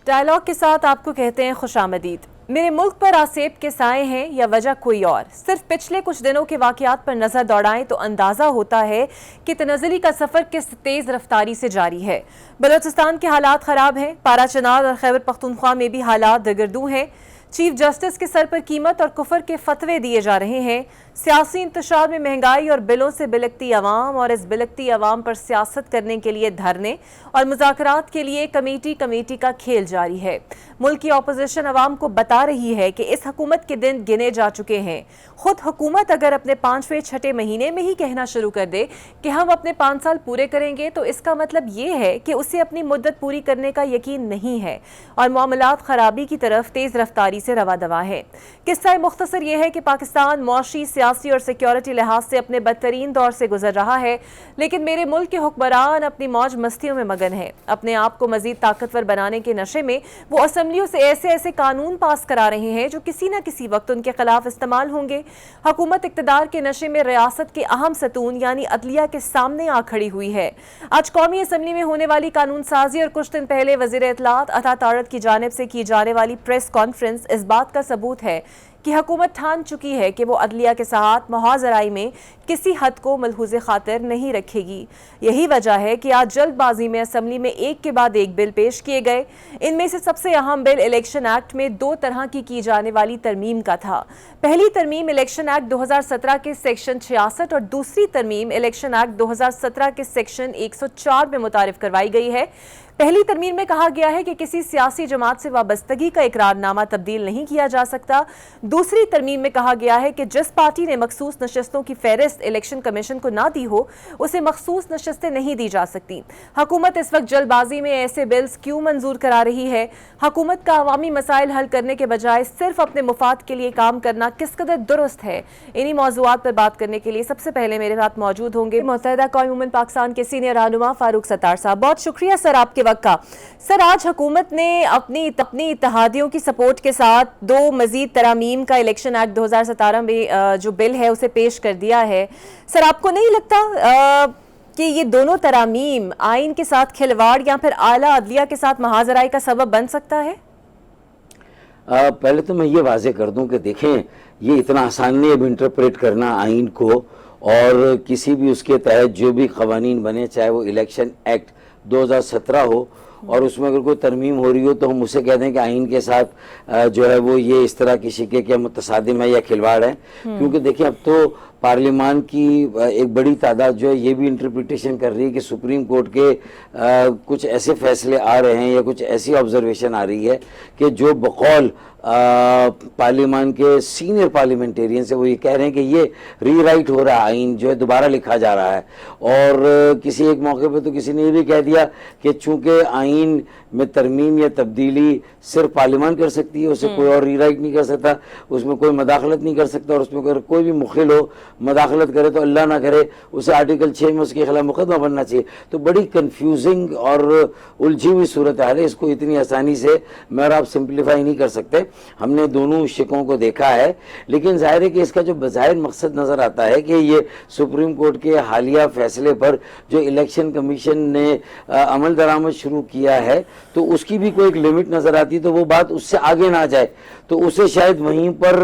Dialogue کے ساتھ آپ کو کہتے ہیں خوش آمدید۔ میرے ملک پر آسیب کے سائے ہیں یا وجہ کوئی اور؟ صرف پچھلے کچھ دنوں کے واقعات پر نظر دوڑائیں تو اندازہ ہوتا ہے کہ تنزلی کا سفر کس تیز رفتاری سے جاری ہے۔ بلوچستان کے حالات خراب ہیں، پارا چنار اور خیبر پختونخوا میں بھی حالات دگردوں ہیں۔ چیف جسٹس کے سر پر قیمت اور کفر کے فتوے دیے جا رہے ہیں۔ سیاسی انتشار میں مہنگائی اور بلوں سے بلکتی عوام، اور اس بلکتی عوام پر سیاست کرنے کے لیے دھرنے اور مذاکرات کے لیے کمیٹی کا کھیل جاری ہے۔ ملک کی اپوزیشن عوام کو بتا رہی ہے کہ اس حکومت کے دن گنے جا چکے ہیں۔ خود حکومت اگر اپنے 5ویں 6 مہینے میں ہی کہنا شروع کر دے کہ ہم اپنے 5 سال پورے کریں گے، تو اس کا مطلب یہ ہے کہ اسے اپنی مدت پوری کرنے کا یقین نہیں ہے اور معاملات خرابی کی طرف تیز رفتاری سے رواں دواں ہے۔ قصہ مختصر یہ ہے کہ پاکستان معاشی، سیاسی اور سیکیورٹی لحاظ سے اپنے بدترین دور سے گزر رہا ہے، لیکن میرے ملک کے حکمران اپنی موج مستیوں میں مگن ہیں۔ اپنے آپ کو مزید طاقتور بنانے کے نشے میں وہ اسمبلیوں سے ایسے قانون پاس کرا رہے ہیں جو کسی نہ کسی وقت ان کے خلاف استعمال ہوں گے۔ حکومت اقتدار کے نشے میں ریاست کے اہم ستون یعنی عدلیہ کے سامنے آ کھڑی ہوئی ہے۔ آج قومی اسمبلی میں ہونے والی قانون سازی اور کچھ دن پہلے وزیر اطلاعات عطا طارت کی جانب سے کی جانے والی پریس کانفرنس اس بات کا ثبوت ہے کہ حکومت ٹھان چکی ہے کہ وہ عدلیہ کے ساتھ محاذ آرائی میں کسی حد کو ملحوظ خاطر نہیں رکھے گی۔ یہی وجہ ہے کہ آج جلد بازی میں اسمبلی میں ایک کے بعد ایک بل پیش کیے گئے۔ ان میں سے سب سے اہم بل الیکشن ایکٹ میں 2 طرح کی جانے والی ترمیم کا تھا۔ پہلی ترمیم الیکشن ایکٹ 2017 کے سیکشن 66 اور دوسری ترمیم الیکشن ایکٹ 2017 کے سیکشن 104 میں متعارف کروائی گئی ہے۔ پہلی ترمیم میں کہا گیا ہے کہ کسی سیاسی جماعت سے وابستگی کا اقرار نامہ تبدیل نہیں کیا جا سکتا۔ دوسری ترمیم میں کہا گیا ہے کہ جس پارٹی نے مخصوص نشستوں کی فہرست الیکشن کمیشن کو نہ دی ہو، اسے مخصوص نشستیں نہیں دی جا سکتی۔ حکومت اس وقت جلد بازی میں ایسے بلز کیوں منظور کرا رہی ہے؟ حکومت کا عوامی مسائل حل کرنے کے بجائے صرف اپنے مفاد کے لیے کام کرنا کس قدر درست ہے؟ انہی موضوعات پر بات کرنے کے لیے سب سے پہلے میرے ساتھ موجود ہوں گے متحدہ قومی مومنٹ پاکستان کے سینئر رہنما فاروق ستار صاحب۔ بہت شکریہ سر آپ کے وقت کا۔ سر، آج حکومت نے اپنی اتحادیوں کی سپورٹ کے ساتھ 2 مزید ترامیم کا الیکشن ایکٹ 2017 میں جو بل ہے اسے پیش کر دیا ہے۔ سر، آپ کو نہیں لگتا کہ یہ دونوں ترامیم آئین کے ساتھ کھلواڑ یا پھر اعلیٰ عدلیہ کے ساتھ محاذ آرائی کا سبب بن سکتا ہے؟ پہلے تو میں یہ واضح کر دوں کہ دیکھیں، یہ اتنا آسان نہیں اب انٹرپریٹ کرنا آئین کو، اور کسی بھی اس کے تحت جو بھی قوانین بنے، چاہے وہ الیکشن ایکٹ 2017 ہو اور اس میں اگر کوئی ترمیم ہو رہی ہو تو ہم اسے کہتے ہیں کہ آئین کے ساتھ جو ہے وہ یہ اس طرح کی شکے کے متصادم ہے یا کھلواڑ ہے۔ کیونکہ دیکھیں، اب تو پارلیمان کی ایک بڑی تعداد جو ہے یہ بھی انٹرپریٹیشن کر رہی ہے کہ سپریم کورٹ کے کچھ ایسے فیصلے آ رہے ہیں یا کچھ ایسی آبزرویشن آ رہی ہے کہ جو بقول پارلیمان کے سینئر پارلیمنٹیرین سے وہ یہ کہہ رہے ہیں کہ یہ ری رائٹ ہو رہا ہے، آئین جو ہے دوبارہ لکھا جا رہا ہے۔ اور کسی ایک موقع پہ تو کسی نے یہ بھی کہہ دیا کہ چونکہ آئین میں ترمیم یا تبدیلی صرف پارلیمان کر سکتی ہے، اسے کوئی اور ری رائٹ نہیں کر سکتا، اس میں کوئی مداخلت نہیں کر سکتا، اور اس میں اگر کوئی بھی مخل ہو مداخلت کرے تو اللہ نہ کرے اسے آرٹیکل 6 میں اس کے خلاف مقدمہ بننا چاہیے۔ تو بڑی کنفیوزنگ اور الجھی ہوئی صورتحال ہے، اس کو اتنی آسانی سے میں اور آپ سمپلیفائی نہیں کر سکتے۔ ہم نے دونوں شکوں کو دیکھا ہے، لیکن ظاہر ہے کہ اس کا جو بظاہر مقصد نظر آتا ہے کہ یہ سپریم کورٹ کے حالیہ فیصلے پر جو الیکشن کمیشن نے عمل درآمد شروع کیا ہے تو اس کی بھی کوئی ایک لمٹ نظر آتی ہے، تو وہ بات اس سے آگے نہ جائے، تو اسے شاید وہیں پر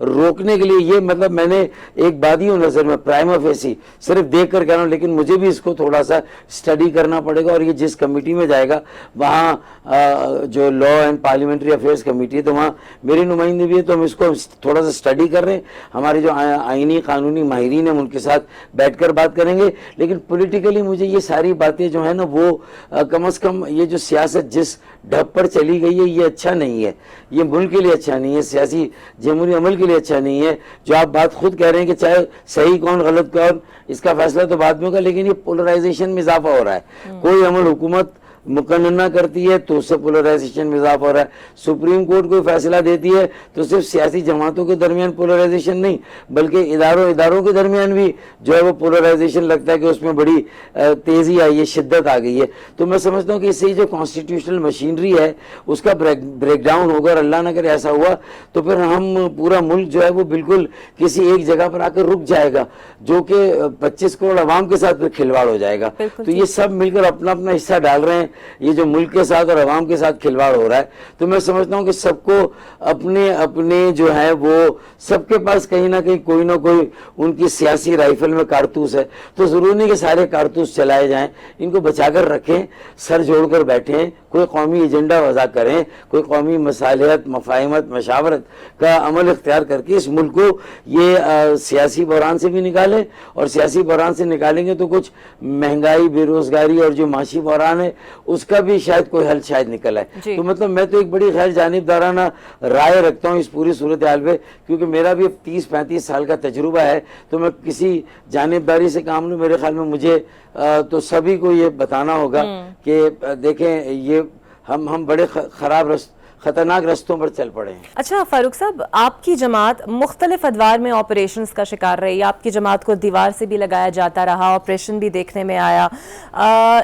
روکنے کے لیے یہ مطلب میں نے ایک بات ہی نظر میں پرائما فیسی صرف دیکھ کر کہہ رہا ہوں، لیکن مجھے بھی اس کو تھوڑا سا اسٹڈی کرنا پڑے گا، اور یہ جس کمیٹی میں جائے گا وہاں جو law and parliamentary affairs committee ہے تو وہاں میری نمائندگی بھی ہے، تو ہم اس کو تھوڑا سا اسٹڈی کر رہے ہیں، ہمارے جو آئینی قانونی ماہرین ہیں ان کے ساتھ بیٹھ کر بات کریں گے۔ لیکن پولیٹیکلی مجھے یہ ساری باتیں جو ہیں نا وہ کم از کم یہ جو سیاست جس ڈھب پر چلی گئی ہے یہ اچھا نہیں ہے، یہ ملک کے لیے اچھا نہیں ہے، سیاسی جمہوری عمل کے لیے اچھا نہیں ہے۔ جو آپ بات خود کہہ رہے ہیں کہ چاہے صحیح کون غلط کون اس کا فیصلہ تو بعد میں ہوگا، لیکن یہ پولرائزیشن میں اضافہ ہو رہا ہے۔ کوئی عمل حکومت مقننہ کرتی ہے تو اس سے پولرائزیشن میں اضافہ ہو رہا ہے۔ سپریم کورٹ کوئی فیصلہ دیتی ہے تو صرف سیاسی جماعتوں کے درمیان پولرائزیشن نہیں بلکہ اداروں کے درمیان بھی جو ہے وہ پولرائزیشن لگتا ہے کہ اس میں بڑی تیزی آئی ہے، شدت آ گئی ہے۔ تو میں سمجھتا ہوں کہ اس سے جو کانسٹیٹیوشنل مشینری ہے اس کا بریک ڈاؤن ہوگا، اور اللہ نہ کرے ایسا ہوا تو پھر ہم پورا ملک جو ہے وہ بالکل کسی ایک جگہ پر آ کر رک جائے گا، جو کہ 25 کروڑ عوام کے ساتھ پھر کھلواڑ ہو جائے گا۔ تو یہ سب مل کر اپنا اپنا حصہ ڈال رہے ہیں، یہ جو ملک کے ساتھ اور عوام کے ساتھ کھلواڑ ہو رہا ہے، تو میں سمجھتا ہوں کہ سب کو اپنے اپنے جو ہے وہ سب کے پاس کہیں نہ کہیں کوئی نہ کوئی ان کی سیاسی رائفل میں کارتوس ہے، تو ضروری نہیں کہ سارے کارتوس چلائے جائیں، ان کو بچا کر رکھیں، سر جوڑ کر بیٹھیں، کوئی قومی ایجنڈا وضع کریں، کوئی قومی مصالحت، مفاہمت، مشاورت کا عمل اختیار کر کے اس ملک کو یہ سیاسی بحران سے بھی نکالیں، اور سیاسی بحران سے نکالیں گے تو کچھ مہنگائی، بے روزگاری اور جو معاشی بحران ہے اس کا بھی شاید کوئی حل شاید نکل آئے۔ تو مطلب میں تو ایک بڑی غیر جانبدارانہ رائے رکھتا ہوں اس پوری صورتحال پہ، کیونکہ میرا بھی 30-35 سال کا تجربہ ہے، تو میں کسی جانبداری سے کام لوں، میرے خیال میں مجھے تو سبھی کو یہ بتانا ہوگا کہ دیکھیں یہ ہم بڑے خطرناک رستوں پر چل پڑے ہیں۔ اچھا فاروق صاحب، آپ کی جماعت مختلف ادوار میں آپریشنز کا شکار رہی، آپ کی جماعت کو دیوار سے بھی لگایا جاتا رہا، آپریشن بھی دیکھنے میں آیا،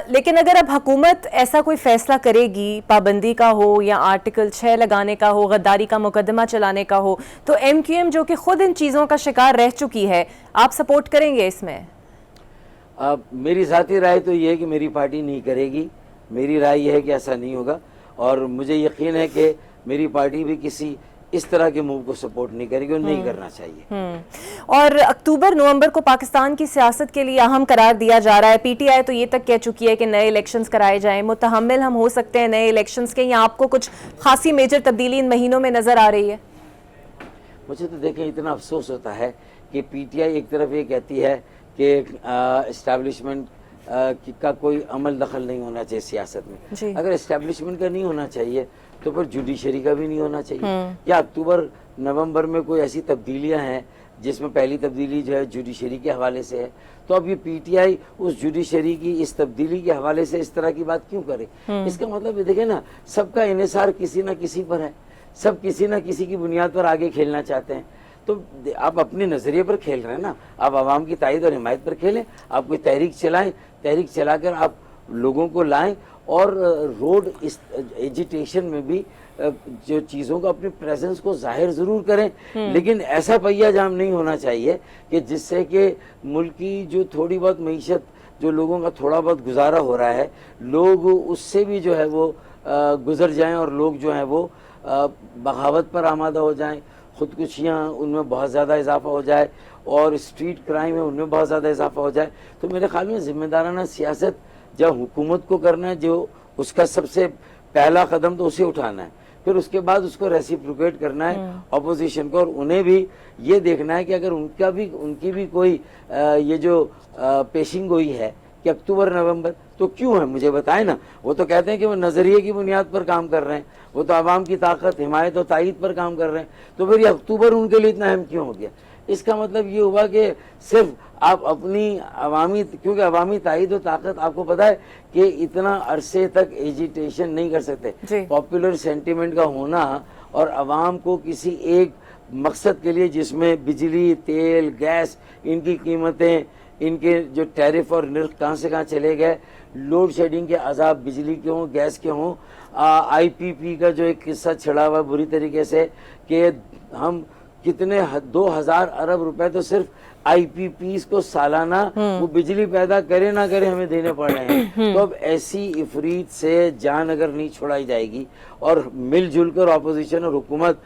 لیکن اگر اب حکومت ایسا کوئی فیصلہ کرے گی، پابندی کا ہو یا آرٹیکل 6 لگانے کا ہو، غداری کا مقدمہ چلانے کا ہو، تو ایم کیو ایم جو کہ خود ان چیزوں کا شکار رہ چکی ہے، آپ سپورٹ کریں گے اس میں؟ میری ذاتی رائے تو یہ ہے کہ میری پارٹی نہیں کرے گی، میری رائے یہ ہے کہ ایسا نہیں ہوگا، اور مجھے یقین ہے کہ میری پارٹی بھی کسی اس طرح کے موو کو سپورٹ نہیں کرے گی اور نہیں کرنا چاہیے۔ اور اکتوبر نومبر کو پاکستان کی سیاست کے لیے اہم قرار دیا جا رہا ہے، پی ٹی آئی تو یہ تک کہہ چکی ہے کہ نئے الیکشنز کرائے جائیں، متحمل ہم ہو سکتے ہیں نئے الیکشنز کے، یا آپ کو کچھ خاصی میجر تبدیلی ان مہینوں میں نظر آ رہی ہے؟ مجھے تو دیکھیں اتنا افسوس ہوتا ہے کہ پی ٹی آئی ایک طرف یہ کہتی ہے کہ اسٹیبلشمنٹ کا کوئی عمل دخل نہیں ہونا چاہیے سیاست میں، اگر اسٹیبلشمنٹ کا نہیں ہونا چاہیے تو پھر جوڈیشری کا بھی نہیں ہونا چاہیے۔ کیا اکتوبر نومبر میں کوئی ایسی تبدیلیاں ہیں جس میں پہلی تبدیلی جو ہے جوڈیشری کے حوالے سے ہے، تو اب یہ پی ٹی آئی اس جوڈیشری کی اس تبدیلی کے حوالے سے اس طرح کی بات کیوں کرے؟ اس کا مطلب دیکھیں نا، سب کا انحصار کسی نہ کسی پر ہے، سب کسی نہ کسی کی بنیاد پر آگے کھیلنا چاہتے ہیں، تو آپ اپنے نظریے پر کھیل رہے ہیں نا، آپ عوام کی تائید اور حمایت پر کھیلیں، آپ کوئی تحریک چلائیں، تحریک چلا کر آپ لوگوں کو لائیں، اور روڈ ایجیٹیشن میں بھی جو چیزوں کو اپنے پریزنس کو ظاہر ضرور کریں، لیکن ایسا پہیہ جام نہیں ہونا چاہیے کہ جس سے کہ ملک کی جو تھوڑی بہت معیشت، جو لوگوں کا تھوڑا بہت گزارا ہو رہا ہے، لوگ اس سے بھی جو ہے وہ گزر جائیں، اور لوگ جو ہیں وہ بغاوت پر آمادہ ہو جائیں، خودکشیاں ان میں بہت زیادہ اضافہ ہو جائے، اور اسٹریٹ کرائم ہے ان میں بہت زیادہ اضافہ ہو جائے۔ تو میرے خیال میں ذمہ دارانہ سیاست جب حکومت کو کرنا ہے، جو اس کا سب سے پہلا قدم تو اسے اٹھانا ہے، پھر اس کے بعد اس کو ریسیپروکیٹ کرنا ہے اپوزیشن کو، اور انہیں بھی یہ دیکھنا ہے کہ اگر ان کی بھی کوئی یہ جو پیشن گوئی ہے کہ اکتوبر نومبر، تو کیوں ہے مجھے بتائیں نا۔ وہ تو کہتے ہیں کہ وہ نظریے کی بنیاد پر کام کر رہے ہیں، وہ تو عوام کی طاقت، حمایت و تائید پر کام کر رہے ہیں، تو پھر یہ اکتوبر ان کے لیے اتنا اہم کیوں ہو گیا؟ اس کا مطلب یہ ہوا کہ صرف آپ اپنی عوامی، کیونکہ عوامی تائید و طاقت آپ کو پتا ہے کہ اتنا عرصے تک ایجیٹیشن نہیں کر سکتے، پاپولر سینٹیمنٹ کا ہونا اور عوام کو کسی ایک مقصد کے لیے، جس میں بجلی، تیل، گیس، ان کی قیمتیں، ان کے جو ٹیرف اور نرخ کہاں سے کہاں چلے گئے، لوڈ شیڈنگ کے عذاب بجلی کے ہوں، گیس کے ہوں، آئی پی پی کا جو ایک قصہ چھڑا ہوا بری طریقے سے کہ ہم کتنے 2000 ارب روپے تو صرف آئی پی پیز کو سالانہ وہ بجلی پیدا کرے نہ کرے ہمیں دینے پڑ رہے ہیں۔ تو اب ایسی افریت سے جان اگر نہیں چھڑائی جائے گی، اور مل جل کر اپوزیشن اور حکومت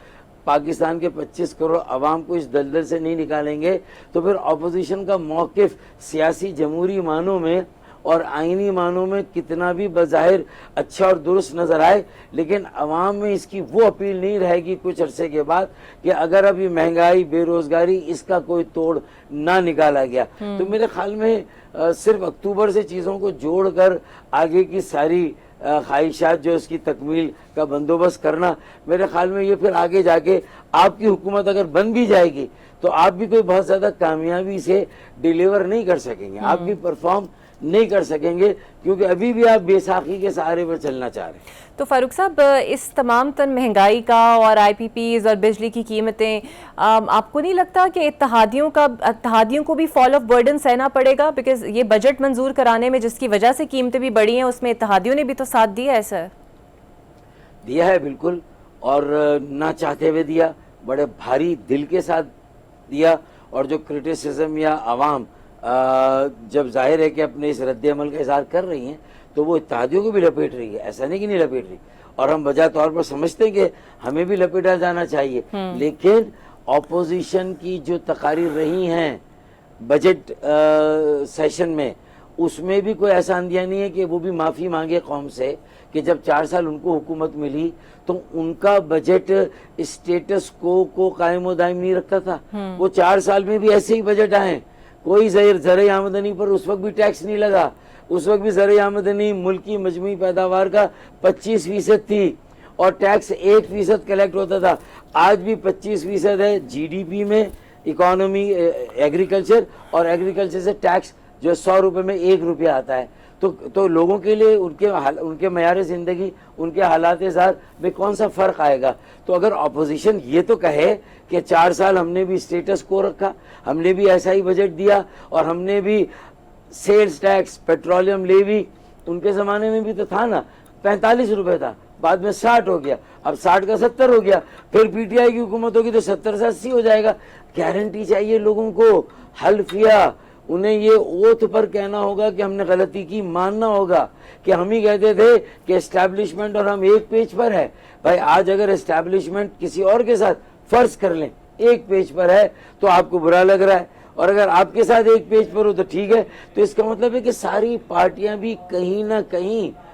پاکستان کے 25 کروڑ عوام کو اس دلدل سے نہیں نکالیں گے، تو پھر اپوزیشن کا موقف سیاسی جمہوری معنوں میں اور آئینی معنوں میں کتنا بھی بظاہر اچھا اور درست نظر آئے، لیکن عوام میں اس کی وہ اپیل نہیں رہے گی کچھ عرصے کے بعد کہ اگر اب یہ مہنگائی، بے روزگاری، اس کا کوئی توڑ نہ نکالا گیا۔ تو میرے خیال میں صرف اکتوبر سے چیزوں کو جوڑ کر آگے کی ساری خواہشات جو اس کی تکمیل کا بندوبست کرنا، میرے خیال میں یہ پھر آگے جا کے آپ کی حکومت اگر بن بھی جائے گی تو آپ بھی کوئی بہت زیادہ کامیابی سے ڈیلیور نہیں کر سکیں گے، آپ بھی پرفارم نہیں کر سکیں گے، کیونکہ ابھی بھی آپ بے ساخی کے سہارے پر چلنا چاہ رہے ہیں۔ تو فاروق صاحب، اس تمام تر مہنگائی کا اور آئی پی پیز اور بجلی کی قیمتیں، آپ کو نہیں لگتا کہ اتحادیوں کو بھی فال آف برڈن سہنا پڑے گا؟ بیکاز یہ بجٹ منظور کرانے میں جس کی وجہ سے قیمتیں بھی بڑھی ہیں، اس میں اتحادیوں نے بھی تو ساتھ دیا ہے سر۔ دیا ہے بالکل، اور نہ چاہتے ہوئے دیا، بڑے بھاری دل کے ساتھ دیا، اور جو کرٹیسزم یا عوام جب ظاہر ہے کہ اپنے اس رد عمل کا اظہار کر رہی ہیں، تو وہ اتحادیوں کو بھی لپیٹ رہی ہے، ایسا نہیں کہ نہیں لپیٹ رہی، اور ہم بجا طور پر سمجھتے ہیں کہ ہمیں بھی لپیٹا جانا چاہیے، لیکن اپوزیشن کی جو تقاریر رہی ہیں بجٹ سیشن میں، اس میں بھی کوئی ایسا اندیہ نہیں ہے کہ وہ بھی معافی مانگے قوم سے کہ جب 4 سال ان کو حکومت ملی تو ان کا بجٹ اسٹیٹس کو قائم و دائم نہیں رکھتا تھا، وہ 4 سال میں بھی ایسے ہی بجٹ آئے، کوئی زرعی آمدنی پر اس وقت بھی ٹیکس نہیں لگا، اس وقت بھی زرعی آمدنی ملکی مجموعی پیداوار کا 25% تھی اور ٹیکس 1% کلیکٹ ہوتا تھا، آج بھی 25% ہے جی ڈی پی میں اکانومی ایگریکلچر، اور ایگریکلچر سے ٹیکس جو 100 روپے میں 1 روپیہ آتا ہے، تو لوگوں کے لیے ان کے معیار زندگی، ان کے حالات ذات میں کون سا فرق آئے گا؟ تو اگر اپوزیشن یہ تو کہے کہ 4 سال ہم نے بھی اسٹیٹس کو رکھا، ہم نے بھی ایسا ہی بجٹ دیا، اور ہم نے بھی سیلز ٹیکس، پیٹرولیم لیوی، ان کے زمانے میں بھی تو تھا نا، 45 روپے تھا، بعد میں 60 ہو گیا، اب 60 کا 70 ہو گیا، پھر پی ٹی آئی کی حکومت ہوگی تو 70 سے 80 ہو جائے گا۔ گارنٹی چاہیے لوگوں کو، حلفیہ، انہیں یہ اوتھ پر کہنا ہوگا کہ ہم نے غلطی کی، ماننا ہوگا کہ ہم ہی کہتے تھے کہ اسٹیبلشمنٹ اور ہم ایک پیج پر ہے۔ بھائی آج اگر اسٹیبلشمنٹ کسی اور کے ساتھ فرض کر لیں ایک پیج پر ہے تو آپ کو برا لگ رہا ہے، اور اگر آپ کے ساتھ ایک پیج پر ہو تو ٹھیک ہے، تو اس کا مطلب ہے کہ ساری پارٹیاں بھی کہیں نہ کہیں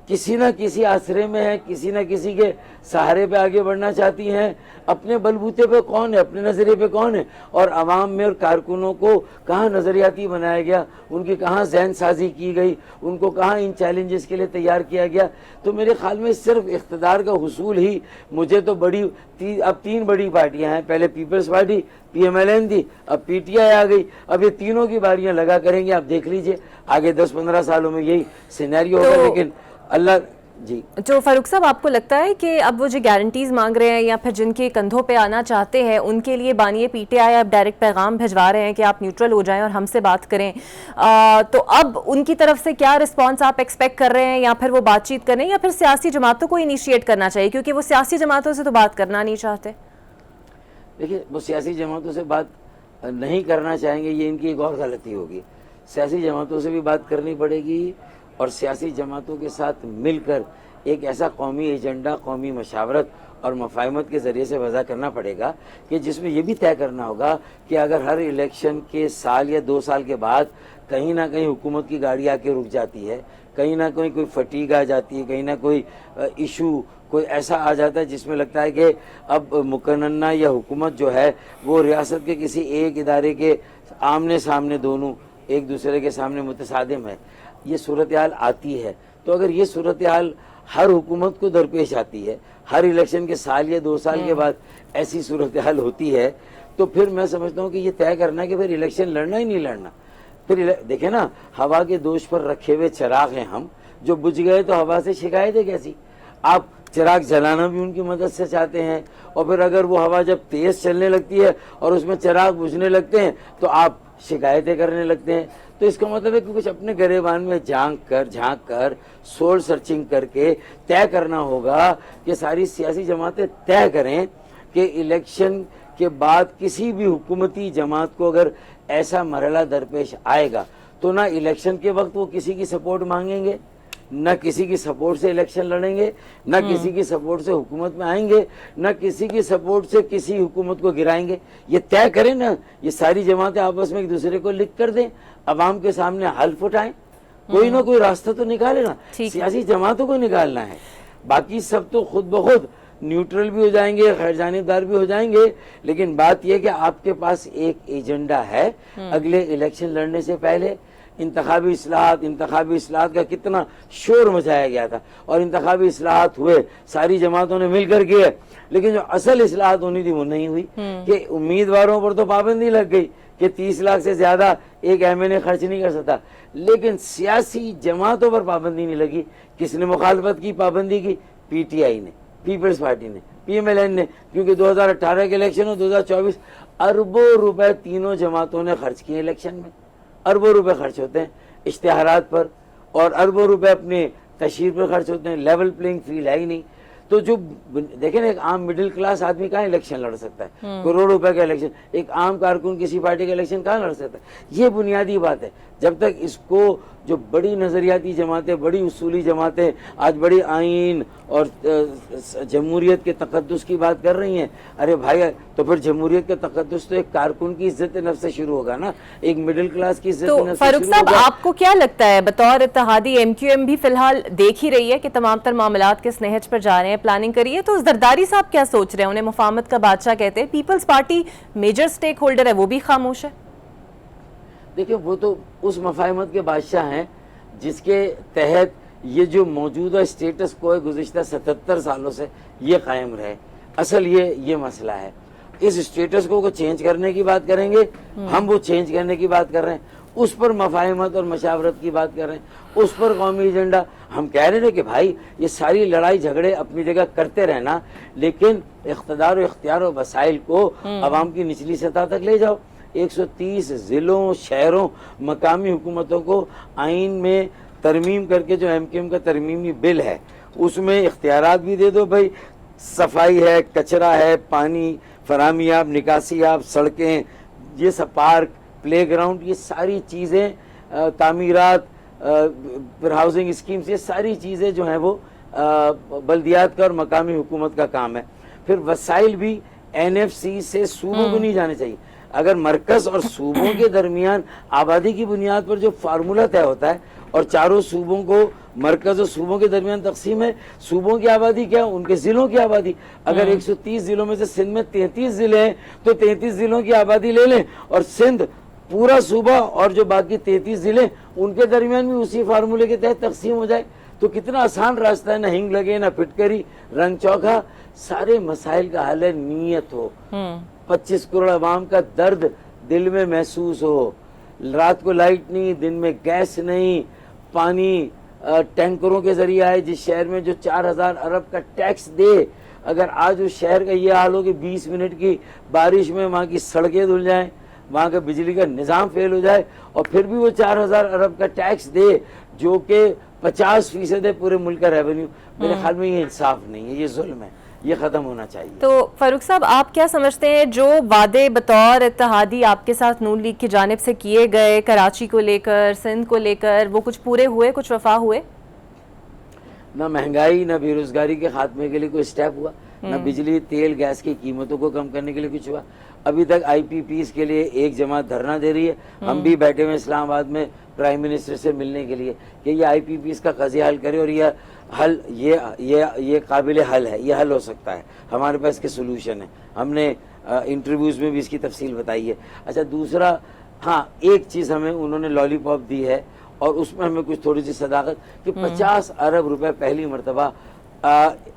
کسی نہ کسی آسرے میں ہیں، کسی نہ کسی کے سہارے پہ آگے بڑھنا چاہتی ہیں۔ اپنے بلبوتے پہ کون ہے، اپنے نظریے پہ کون ہے، اور عوام میں اور کارکنوں کو کہاں نظریاتی بنایا گیا، ان کی کہاں ذہن سازی کی گئی، ان کو کہاں ان چیلنجز کے لیے تیار کیا گیا۔ تو میرے خیال میں صرف اقتدار کا حصول ہی مجھے تو اب 3 بڑی پارٹیاں ہیں، پہلے Peoples Party, P M L N تھی، اب پی ٹی آئی آ گئی، اب یہ تینوں کی باریاں لگا کریں گے، آپ دیکھ لیجئے آگے 10-15 سالوں میں یہی سینیریو ہوگا۔ لیکن اللہ جی جو فاروق صاحب، آپ کو لگتا ہے کہ اب وہ جو گارنٹیز مانگ رہے ہیں یا پھر جن کے کندھوں پہ آنا چاہتے ہیں، ان کے لیے بانی پی ٹی آئی اب ڈائریکٹ پیغام بھجوا رہے ہیں کہ آپ نیوٹرل ہو جائیں اور ہم سے بات کریں، تو اب ان کی طرف سے کیا رسپانس آپ ایکسپیکٹ کر رہے ہیں، یا پھر وہ بات چیت کریں، یا پھر سیاسی جماعتوں کو انیشیٹ کرنا چاہیے، کیونکہ وہ سیاسی جماعتوں سے تو بات کرنا نہیں چاہتے؟ دیکھیے، وہ سیاسی جماعتوں سے بات نہیں کرنا چاہیں گے، یہ ان کی ایک اور غلطی ہوگی۔ سیاسی جماعتوں سے بھی بات کرنی پڑے گی، اور سیاسی جماعتوں کے ساتھ مل کر ایک ایسا قومی ایجنڈا، قومی مشاورت اور مفاہمت کے ذریعے سے وضع کرنا پڑے گا کہ جس میں یہ بھی طے کرنا ہوگا کہ اگر ہر الیکشن کے سال یا 2 سال کے بعد کہیں نہ کہیں حکومت کی گاڑی آ کے رک جاتی ہے، کہیں نہ کہیں کوئی فٹیگ آ جاتی ہے، کہیں نہ کوئی ایشو کوئی ایسا آ جاتا ہے جس میں لگتا ہے کہ اب مقننہ یا حکومت جو ہے وہ ریاست کے کسی ایک ادارے کے آمنے سامنے دونوں ایک دوسرے کے سامنے متصادم ہے، یہ صورتحال آتی ہے۔ تو اگر یہ صورتحال ہر حکومت کو درپیش آتی ہے، ہر الیکشن کے سال یا 2 سال کے بعد ایسی صورتحال ہوتی ہے، تو پھر میں سمجھتا ہوں کہ یہ طے کرنا ہے کہ پھر الیکشن لڑنا ہی نہیں لڑنا۔ پھر دیکھیں نا، ہوا کے دوش پر رکھے ہوئے چراغ ہیں ہم، جو بجھ گئے تو ہوا سے شکایت ہے کیسی؟ آپ چراغ جلانا بھی ان کی مدد سے چاہتے ہیں، اور پھر اگر وہ ہوا جب تیز چلنے لگتی ہے اور اس میں چراغ بجھنے لگتے ہیں تو آپ شکایتیں کرنے لگتے ہیں۔ تو اس کا مطلب ہے کہ کچھ اپنے گریبان میں جھانک کر سول سرچنگ کر کے طے کرنا ہوگا کہ ساری سیاسی جماعتیں طے کریں کہ الیکشن کے بعد کسی بھی حکومتی جماعت کو اگر ایسا مرحلہ درپیش آئے گا تو نہ الیکشن کے وقت وہ کسی کی سپورٹ مانگیں گے، نہ کسی کی سپورٹ سے الیکشن لڑیں گے، نہ کسی کی سپورٹ سے حکومت میں آئیں گے، نہ کسی کی سپورٹ سے کسی حکومت کو گرائیں گے۔ یہ طے کریں نا، یہ ساری جماعتیں آپس میں ایک دوسرے کو لکھ کر دیں، عوام کے سامنے حلف اٹھائیں، کوئی نہ کوئی راستہ تو نکالے نا، سیاسی جماعتوں کو نکالنا ہے، باقی سب تو خود بخود نیوٹرل بھی ہو جائیں گے، غیر جانبدار بھی ہو جائیں گے۔ لیکن بات یہ کہ آپ کے پاس ایک ایجنڈا ہے اگلے الیکشن لڑنے سے پہلے۔ انتخابی اصلاحات کا کتنا شور مچایا گیا تھا، اور انتخابی اصلاحات ہوئے، ساری جماعتوں نے مل کر کیے، لیکن جو اصل اصلاحات ہونی تھی وہ نہیں ہوئی، کہ امیدواروں پر تو پابندی لگ گئی کہ 30 لاکھ سے زیادہ ایک ایم این اے خرچ نہیں کر سکتا، لیکن سیاسی جماعتوں پر پابندی نہیں لگی۔ کس نے مخالفت کی، پابندی کی؟ پی ٹی آئی نے، پیپلز پارٹی نے، پی ایم ایل این نے، کیونکہ 2018 کے الیکشن اور 2024 اربوں روپے تینوں جماعتوں نے خرچ کیے الیکشن میں، اربوں روپے خرچ ہوتے ہیں اشتہارات پر، اور اربوں روپے اپنے تشہیر پر خرچ ہوتے ہیں، لیول پلینگ فیلڈ ہے ہی نہیں۔ تو جو دیکھیں نا، ایک عام مڈل کلاس آدمی کہاں الیکشن لڑ سکتا ہے؟ کروڑ روپے کا الیکشن ایک عام کارکن کسی پارٹی کا الیکشن کہاں لڑ سکتا ہے؟ یہ بنیادی بات ہے۔ جب تک اس کو جو بڑی نظریاتی جماعتیں, بڑی اصولی جماعتیں آج بڑی آئین اور جمہوریت کے تقدس کی بات کر رہی ہیں. ارے بھائی, تو پھر جمہوریت کا تقدس تو ایک کارکن کی عزت نفس سے شروع ہوگا نا, ایک مڈل کلاس کی عزت تو نفس سے فاروق شروع صاحب ہوگا. آپ کو کیا لگتا ہے, بطور اتحادی ایم کیو ایم بھی فی الحال دیکھ ہی رہی ہے کہ تمام تر معاملات کس نہج پر جا رہے ہیں, پلاننگ کری ہے, تو زرداری صاحب کیا سوچ رہے ہیں؟ انہیں مفاہمت کا بادشاہ کہتے ہیں, پیپلز پارٹی میجر سٹیک ہولڈر ہے, وہ بھی خاموش ہے. دیکھیں وہ تو اس مفاہمت کے بادشاہ ہیں جس کے تحت یہ جو موجودہ اسٹیٹس کو ہے گزشتہ 77 سالوں سے یہ قائم رہے. اصل یہ مسئلہ ہے. اس اسٹیٹس کو چینج کرنے کی بات کریں گے, ہم وہ چینج کرنے کی بات کر رہے ہیں, اس پر مفاہمت اور مشاورت کی بات کر رہے ہیں, اس پر قومی ایجنڈا. ہم کہہ رہے ہیں کہ بھائی یہ ساری لڑائی جھگڑے اپنی جگہ کرتے رہنا, لیکن اقتدار و اختیار و وسائل کو عوام کی نچلی سطح تک لے جاؤ. 130 ضلعوں, شہروں, مقامی حکومتوں کو آئین میں ترمیم کر کے جو ایم کیو ایم کا ترمیمی بل ہے اس میں اختیارات بھی دے دو بھائی. صفائی ہے, کچرا ہے, پانی فراہمیاب, نکاسیاب, سڑکیں, یہ سب پارک, پلے گراؤنڈ, یہ ساری چیزیں, تعمیرات, پھر ہاؤسنگ اسکیمز, یہ ساری چیزیں جو ہیں وہ بلدیات کا اور مقامی حکومت کا کام ہے. پھر وسائل بھی این ایف سی سے صوبوں کو نہیں جانے چاہیے. اگر مرکز اور صوبوں کے درمیان آبادی کی بنیاد پر جو فارمولہ طے ہوتا ہے اور چاروں صوبوں کو مرکز اور صوبوں کے درمیان تقسیم ہے, صوبوں کی آبادی کیا, ان کے ضلعوں کی آبادی. اگر 130 ضلعوں میں سے سندھ میں 33 ضلع ہیں تو 33 ضلعوں کی آبادی لے لیں اور سندھ پورا صوبہ اور جو باقی 33 ضلع ان کے درمیان بھی اسی فارمولے کے تحت تقسیم ہو جائے تو کتنا آسان راستہ ہے. نہ ہنگ لگے, نہ پھٹکری, رنگ چوکھا. سارے مسائل کا حل ہے نیت ہو. 25 کروڑ عوام کا درد دل میں محسوس ہو. رات کو لائٹ نہیں, دن میں گیس نہیں, پانی ٹینکروں کے ذریعے آئے. جس شہر میں جو 4000 ارب کا ٹیکس دے, اگر آج اس شہر کا یہ حال ہو کہ 20 منٹ کی بارش میں وہاں کی سڑکیں دھل جائیں, وہاں کا بجلی کا نظام فیل ہو جائے, اور پھر بھی وہ 4000 ارب کا ٹیکس دے جو کہ 50% ہے پورے ملک کا ریونیو, میرے خیال میں یہ انصاف نہیں ہے, یہ ظلم ہے, یہ ختم ہونا چاہیے. تو فاروق صاحب آپ کیا سمجھتے ہیں, جو وعدے بطور اتحادی آپ کے ساتھ نون لیگ کی جانب سے کیے گئے کراچی کو لے کر, سندھ کو لے کر, وہ کچھ پورے ہوئے, کچھ وفا ہوئے؟ نہ مہنگائی, نہ بے روزگاری کے خاتمے کے لیے کوئی اسٹیپ ہوا, نہ بجلی تیل گیس کی قیمتوں کو کم کرنے کے لیے کچھ ہوا. ابھی تک آئی پی پیز کے لیے ایک جماعت دھرنا دے رہی ہے. ہم بھی بیٹھے ہوئے اسلام آباد میں پرائم منسٹر سے ملنے کے لیے کہ یہ آئی پی پیز کا قضیہ حل کرے, اور یہ حل یہ قابل حل ہے, یہ حل ہو سکتا ہے, ہمارے پاس اس کے سلوشن ہے. ہم نے انٹرویوز میں بھی اس کی تفصیل بتائی ہے. اچھا دوسرا, ہاں ایک چیز ہمیں انہوں نے لالی پاپ دی ہے اور اس میں ہمیں کچھ تھوڑی سی صداقت کہ 50 ارب روپے پہلی مرتبہ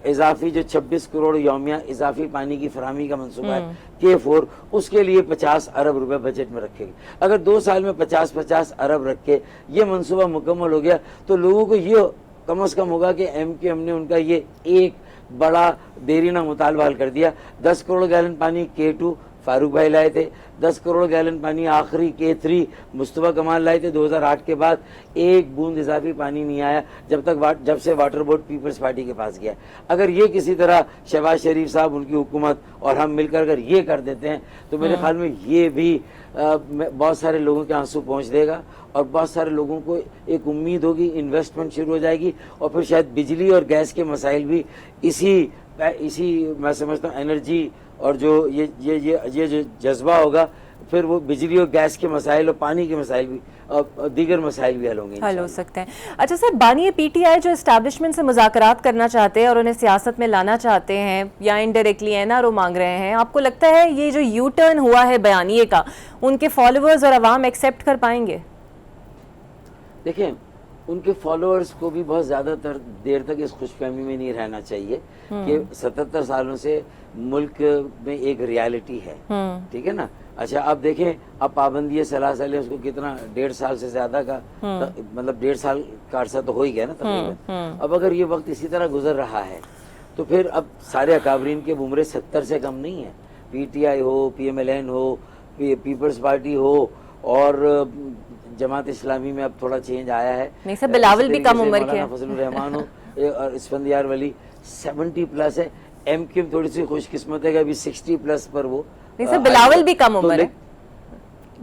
اضافی جو 26 کروڑ یومیہ اضافی پانی کی فراہمی کا منصوبہ ہے K4, اس کے لیے 50 ارب روپے بجٹ میں رکھے گئے. اگر 2 سال میں 50 ارب رکھ کے یہ منصوبہ مکمل ہو گیا تو لوگوں کو یہ کم از کم ہوگا کہ ایم کیو ایم نے ان کا یہ ایک بڑا دیرینہ مطالبہ حل کر دیا. 10 کروڑ گیلن پانی K2 فاروق بھائی لائے تھے, 10 کروڑ گیلن پانی آخری K3 مصطفیٰ کمال لائے تھے 2008 کے بعد. ایک بوند اضافی پانی نہیں آیا جب سے واٹر بورڈ پیپلز پارٹی کے پاس گیا. اگر یہ کسی طرح شہباز شریف صاحب, ان کی حکومت اور ہم مل کر اگر یہ کر دیتے ہیں تو میرے خیال میں یہ بھی بہت سارے لوگوں کے آنسو پہنچ دے گا, اور بہت سارے لوگوں کو ایک امید ہوگی, انویسٹمنٹ شروع ہو جائے گی, اور پھر شاید بجلی اور گیس کے مسائل بھی اسی میں سمجھتا ہوں انرجی اور جو یہ جو جذبہ ہوگا, پھر وہ بجلی اور گیس کے مسائل اور پانی کے مسائل بھی اور دیگر مسائل بھی حل ہوں گے, حل ہو سکتے ہیں. اچھا سر, بانی پی ٹی آئی جو اسٹیبلشمنٹ سے مذاکرات کرنا چاہتے ہیں اور انہیں سیاست میں لانا چاہتے ہیں یا انڈائریکٹلی این آر او مانگ رہے ہیں, آپ کو لگتا ہے یہ جو یو ٹرن ہوا ہے بیانیے کا, ان کے فالوورز اور عوام ایکسیپٹ کر پائیں گے؟ دیکھیں ان کے فالوورز کو بھی بہت زیادہ تر دیر تک اس خوش فہمی میں نہیں رہنا چاہیے کہ 77 سالوں سے ملک میں ایک ریالٹی ہے, ٹھیک ہے نا. اچھا اب دیکھیں, اب پابندی سلاسل ہے, اس کو کتنا 1.5 سال سے زیادہ کا مطلب 1.5 سال کا عرصہ تو ہو ہی گیا نا تقریباً. اب اگر یہ وقت اسی طرح گزر رہا ہے تو پھر اب سارے اکابرین کے عمریں 70 سے کم نہیں ہیں. پی ٹی آئی ہو, پی ایم ایل این ہو, پیپلز پارٹی ہو, اور جماعت اسلامی میں اب تھوڑا چینج آیا ہے. نہیں سر, بلاول بھی کم عمر کے ہیں. فضل الرحمان ہو اور اسفندیار ولی 70+ ہے. ایم کیو تھوڑی سی خوش قسمت ہے کہ ابھی 60+ پر وہ. نہیں سر, بلاول بھی کم عمر ہے.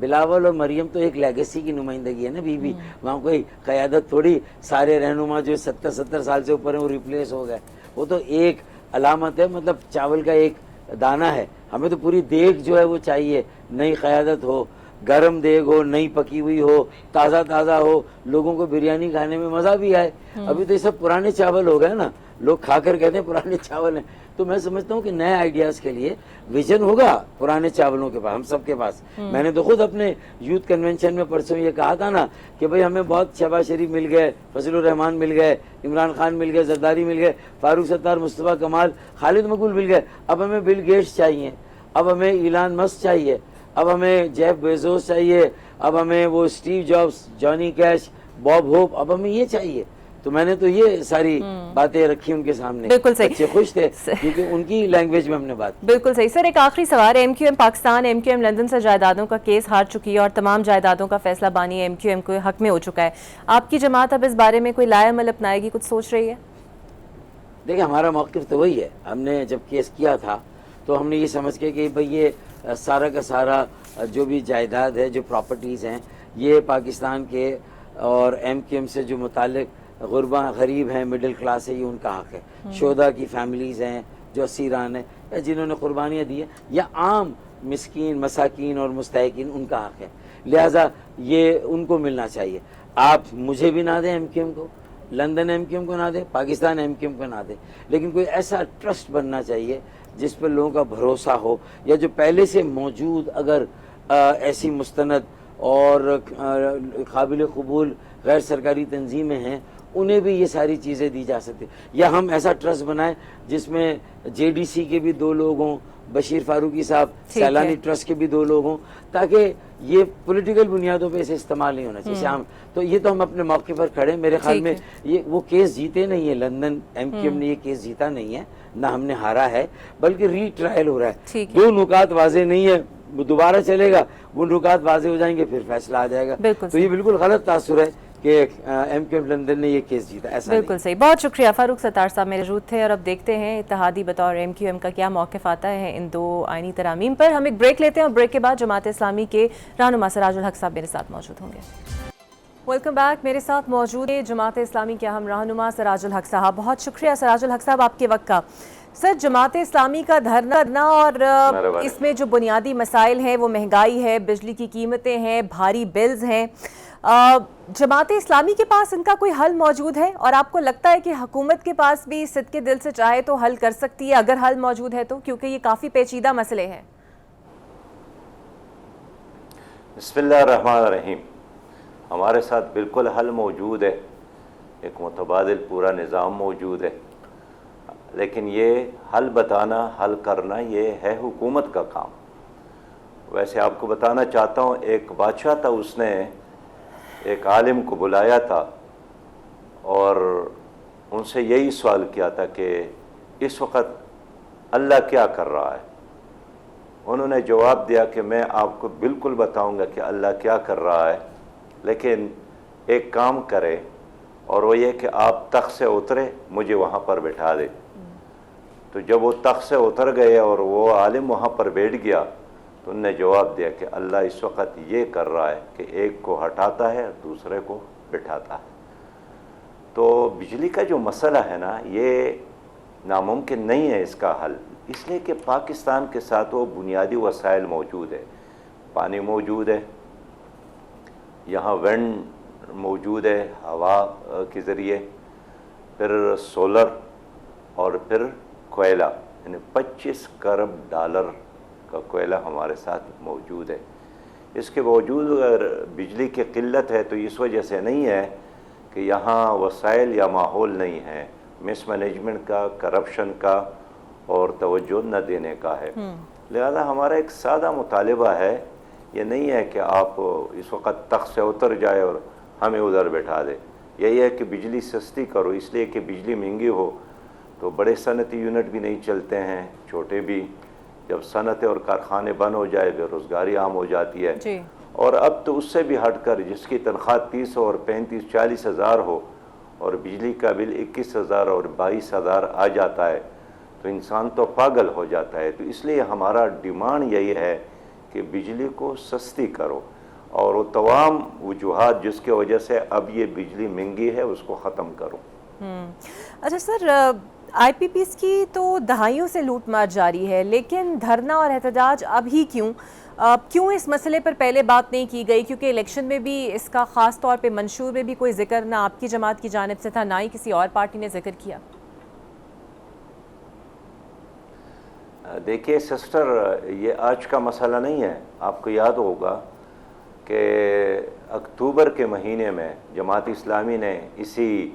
بلاول اور مریم تو ایک لیگیسی کی نمائندگی ہے نا بیوی, وہاں کوئی قیادت تھوڑی, سارے رہنما جو 70 سال سے اوپر ہیں وہ ریپلیس ہو گئے, وہ تو ایک علامت ہے, مطلب چاول کا ایک دانہ ہے. ہمیں تو پوری دیگ جو ہے وہ چاہیے, نئی قیادت ہو, گرم دیگ ہو, نئی پکی ہوئی ہو, تازہ ہو, لوگوں کو بریانی کھانے میں مزہ بھی آئے. ابھی تو یہ سب پرانے چاول ہو گئے نا, لوگ کھا کر کہتے ہیں پرانے چاول ہیں. تو میں سمجھتا ہوں کہ نئے آئیڈیاز کے لیے ویژن ہوگا پرانے چاولوں کے پاس, ہم سب کے پاس. میں نے تو خود اپنے یوتھ کنونشن میں پرسوں یہ کہا تھا نا کہ بھئی ہمیں بہت شہباز شریف مل گئے, فضل الرحمان مل گئے, عمران خان مل گئے, زرداری مل گئے, فاروق ستار, مصطفیٰ کمال, خالد مقبول مل گئے. اب ہمیں بل گیٹس چاہیے, اب ہمیں ایلان مسک چاہیے, اب ہمیں جیف بیزوس چاہیے, اب ہمیں وہ اسٹیو جابس, جانی کیش, باب ہوپ, اب ہمیں یہ چاہیے. تو میں نے تو یہ ساری باتیں رکھی ان کے سامنے. بالکل صحیح, بچے خوش تھے کیونکہ ان کی لینگویج میں ہم نے بات کی. بالکل صحیح. سر ایک آخری سوال ہے, M Q M Pakistan, M Q M London سے جائیدادوں کا کیس ہار چکی ہے اور تمام جائیدادوں کا فیصلہ بانی ایم کیو ایم کے حق میں ہو چکا ہے. آپ کی جماعت اب اس بارے میں کوئی لائے عمل اپنائے گی, کچھ سوچ رہی ہے؟ دیکھیں ہمارا موقف تو وہی ہے, ہم نے جب کیس کیا تھا تو ہم نے یہ سمجھ کے کہ بھئی یہ سارا کا سارا جو بھی جائیداد ہے, جو پراپرٹیز ہیں, یہ پاکستان کے اور ایم کیو ایم سے جو متعلق غربا غریب ہیں, مڈل کلاس ہے, یہ ان کا حق ہے. شہداء کی فیملیز ہیں جو اسیران ہیں یا جنہوں نے قربانیاں دی ہیں, یا عام مسکین, مساکین اور مستحقین, ان کا حق ہے. لہٰذا یہ ان کو ملنا چاہیے. آپ مجھے بھی نہ دیں ایم کیو ایم کو, لندن ایم کیو ایم کو نہ دیں, پاکستان ایم کیو ایم کو نہ دیں, لیکن کوئی ایسا ٹرسٹ بننا چاہیے جس پر لوگوں کا بھروسہ ہو, یا جو پہلے سے موجود اگر ایسی مستند اور قابل قبول غیر سرکاری تنظیمیں ہیں انہیں بھی یہ ساری چیزیں دی جا سکتی. یا ہم ایسا ٹرسٹ بنائیں جس میں جے ڈی سی کے بھی 2 لوگ ہوں, بشیر فاروقی صاحب, سیلانی ٹرسٹ کے بھی 2 لوگ ہوں, تاکہ یہ پولیٹیکل بنیادوں پہ اسے استعمال نہیں ہونا چاہیے. تو یہ تو ہم اپنے موقع پر کھڑے ہیں. میرے خیال میں یہ وہ کیس جیتے نہیں ہیں, لندن ایم کیو ایم نے یہ کیس جیتا نہیں ہے, نہ ہم نے ہارا ہے, بلکہ ری ٹرائل ہو رہا ہے. 2 نکات واضح نہیں ہے, وہ دوبارہ چلے گا, وہ نکات واضح ہو جائیں گے, پھر فیصلہ آ جائے گا. تو یہ بالکل غلط تاثر ہے کہ ایم کیو ایم لندن نے یہ کیس جیتا, ایسا نہیں. بالکل صحیح. بہت شکریہ. فاروق ستار صاحب میرے موجود تھے, اور اب دیکھتے ہیں اتحادی بطور ایم کیو ایم کا کیا موقف آتا ہے ان 2 آئینی ترامیم پر. ہم ایک بریک لیتے ہیں اور بریک کے بعد جماعت اسلامی کے رہنما سراج الحق صاحب میرے ساتھ موجود ہوں گے. Welcome back. میرے ساتھ موجود ہے جماعت اسلامی کے اہم رہنما سراج الحق صاحب. بہت شکریہ سراج الحق صاحب آپ کے وقت کا. سر, جماعت اسلامی کا دھرنا اور اس میں جو بنیادی مسائل ہیں وہ مہنگائی ہے, بجلی کی قیمتیں ہیں, بھاری بلز ہیں, جماعت اسلامی کے پاس ان کا کوئی حل موجود ہے؟ اور آپ کو لگتا ہے کہ حکومت کے پاس بھی صدقے دل سے چاہے تو حل کر سکتی ہے, اگر حل موجود ہے تو, کیونکہ یہ کافی پیچیدہ مسئلے ہیں؟ بسم اللہ الرحمن الرحیم. ہمارے ساتھ بالکل حل موجود ہے, ایک متبادل پورا نظام موجود ہے, لیکن یہ حل بتانا, حل کرنا یہ ہے حکومت کا کام. ویسے آپ کو بتانا چاہتا ہوں, ایک بادشاہ تھا, اس نے ایک عالم کو بلایا تھا اور ان سے یہی سوال کیا تھا کہ اس وقت اللہ کیا کر رہا ہے. انہوں نے جواب دیا کہ میں آپ کو بالکل بتاؤں گا کہ اللہ کیا کر رہا ہے, لیکن ایک کام کرے, اور وہ یہ کہ آپ تخت سے اترے, مجھے وہاں پر بٹھا دے. تو جب وہ تخت سے اتر گئے اور وہ عالم وہاں پر بیٹھ گیا تو انہوں نے جواب دیا کہ اللہ اس وقت یہ کر رہا ہے کہ ایک کو ہٹاتا ہے اور دوسرے کو بٹھاتا ہے. تو بجلی کا جو مسئلہ ہے نا, یہ ناممکن نہیں ہے اس کا حل, اس لیے کہ پاکستان کے ساتھ وہ بنیادی وسائل موجود ہے. پانی موجود ہے, یہاں وینڈ موجود ہے ہوا کے ذریعے, پھر سولر, اور پھر کوئلہ, یعنی 25 کروڑ ڈالر کا کوئلہ ہمارے ساتھ موجود ہے. اس کے باوجود اگر بجلی کی قلت ہے تو اس وجہ سے نہیں ہے کہ یہاں وسائل یا ماحول نہیں ہے, مس مینجمنٹ کا, کرپشن کا اور توجہ نہ دینے کا ہے. لہذا ہمارا ایک سادہ مطالبہ ہے, یہ نہیں ہے کہ آپ اس وقت تخت سے اتر جائے اور ہمیں ادھر بٹھا دے. یہی ہے کہ بجلی سستی کرو, اس لیے کہ بجلی مہنگی ہو تو بڑے صنعتی یونٹ بھی نہیں چلتے ہیں, چھوٹے بھی. جب صنعتیں اور کارخانے بند ہو جائے, بے روزگاری عام ہو جاتی ہے. اور اب تو اس سے بھی ہٹ کر جس کی تنخواہ 30 اور 35-40 ہزار ہو اور بجلی کا بل 21,000 اور 22,000 آ جاتا ہے تو انسان تو پاگل ہو جاتا ہے. تو اس لیے ہمارا ڈیمانڈ یہی ہے کہ کہ بجلی کو سستی کرو اور وہ تمام وجوہات جس کی وجہ سے اب یہ بجلی مہنگی ہے اس کو ختم کرو۔ اچھا سر، آئی پی پیز کی تو دہائیوں سے لوٹ مار جاری ہے، لیکن دھرنا اور احتجاج اب ہی کیوں اس مسئلے پر پہلے بات نہیں کی گئی؟ کیونکہ الیکشن میں بھی اس کا خاص طور پہ منشور میں بھی کوئی ذکر نہ آپ کی جماعت کی جانب سے تھا، نہ ہی کسی اور پارٹی نے ذکر کیا۔ دیکھیے سسٹر، یہ آج کا مسئلہ نہیں ہے۔ آپ کو یاد ہوگا کہ اکتوبر کے مہینے میں جماعت اسلامی نے اسی